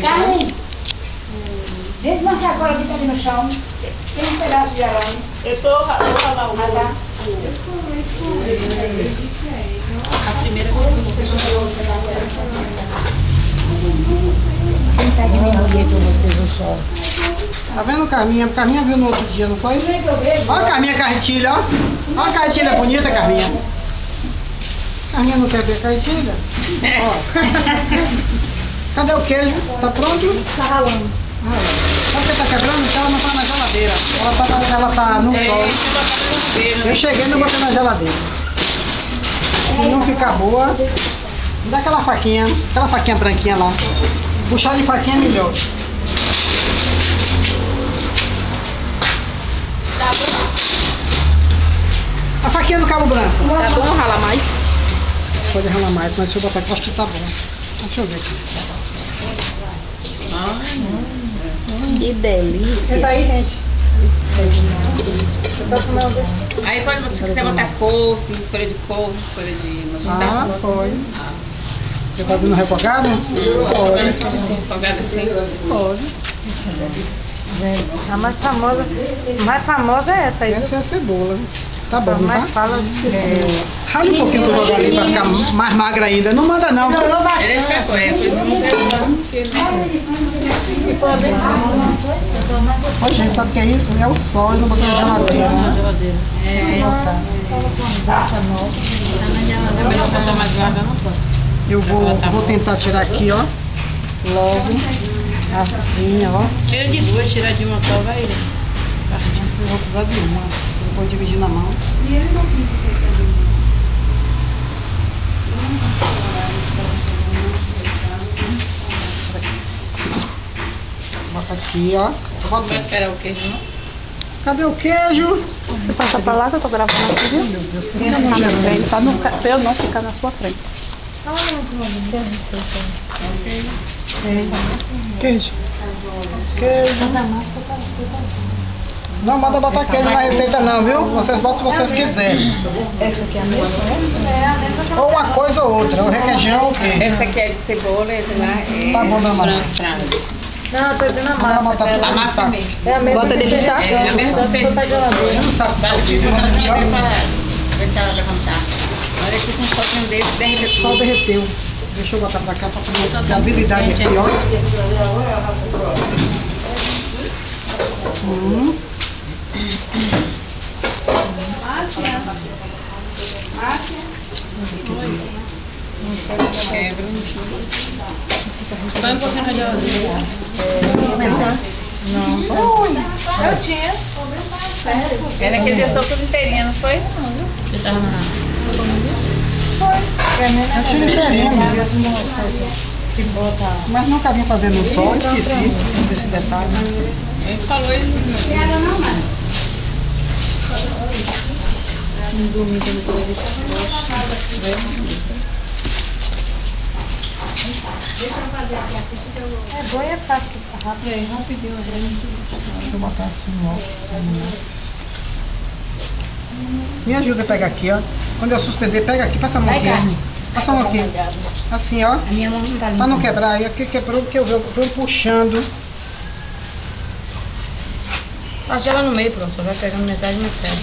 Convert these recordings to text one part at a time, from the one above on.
Carmen, dentro de uma sacola que está ali no chão, tem um pedaço de arame. Eu tô ralando o Tá? A primeira Quem está diminuindo com vocês no sol? Tá vendo, Carminha? Carminha viu no outro dia, não foi? Olha a Carminha carretilha, ó. Olha a carretilha bonita, Carminha. Carminha não quer ver a carretilha? Ó. Cadê o queijo? Tá pronto? Está ralando. Sabe o que tá quebrando? Porque ela não tá na geladeira. Ela tá no sol. Eu cheguei e não botei na geladeira. Se não ficar boa, dá aquela faquinha branquinha lá. Puxar de faquinha é melhor. Tá bom? A faquinha do cabo branco. Tá bom ralar mais? Pode ralar mais, mas se eu botar aqui, eu acho que tá bom. Deixa eu ver aqui. Que delícia. Senta aí, gente. Aí pode, se quiser botar couve, folha de couve, folha de mostarda. Pode. Você tá dando refogado? Pode. Refogado assim? Pode. A mais famosa é essa aí. Essa é a cebola. Tá bom, A não mais tá? fala de Rale um pouquinho pro jogar ali pra ficar mais magra ainda. Não manda não. Ele ficou, é coisa Ó, gente, sabe o que é isso? É o sol, eu não botei na geladeira. Vou botar. melhor botar mais vaga, não pode. Eu vou tentar tirar aqui, ó. Logo. Assim, ó. Tira de duas, tira de uma só, vai. Eu vou precisar de uma. Eu vou dividir na mão. Bota aqui, ó. Não vai esperar o queijo, não? Cadê o queijo? Você passa pra lá que eu tô gravando aqui, viu? Meu Deus, que Tá na frente, pra eu não ficar na sua frente. Queijo. Queijo. Não manda botar queijo na receita não, viu? Vocês botam se vocês quiserem. Essa aqui é a mesma? Ou uma coisa ou outra, ou requeijão ou o quê? Essa aqui é de cebola, essa lá é Tá bom, dona Maria. frango. Não, eu tô dizendo a Vamos botar tudo A no massa saco. mesmo. É a mesma. Bota dentro do saco? É a mesma Só pra geladeira. Eu não sabe Bate fazer, de vamos uma aqui, pra ó. deixar ela levantar. Olha aqui com um soquinho desse, derrete Só tudo. derreteu. Deixa eu botar pra cá pra poder ter habilidade aqui, ó. Quebra um pouquinho. Põe um pouquinho na geladeira. Eu tinha. Ela que deixou tudo inteirinha, não foi? Não, viu? Você tava na... Eu tiro inteirinho. Mas nunca vim fazer no sol, esqueci desse detalhe. Ele falou isso. No domingo eu tô É bom e é fácil, tá rápido. rapidinho. Deixa eu botar assim, ó. Me ajuda a pegar aqui, ó. Quando eu suspender, pega aqui, passa a mão aqui. Passa a mão aqui. Assim, ó. A minha mão não tá limpa. Pra não quebrar. Aí aqui quebrou porque eu venho puxando. Passa ela no meio, pronto. Só vai pegando metade e metade.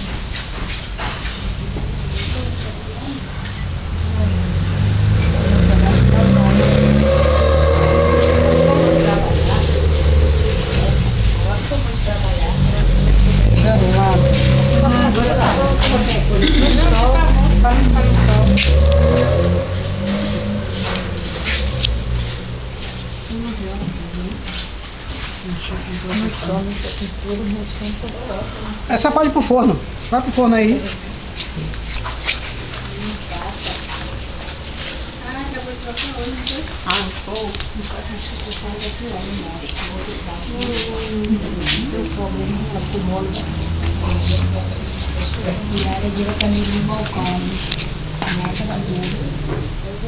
Essa pode ir pro forno. Vai pro forno aí. Virada diretamente do balcão. Nada da dura.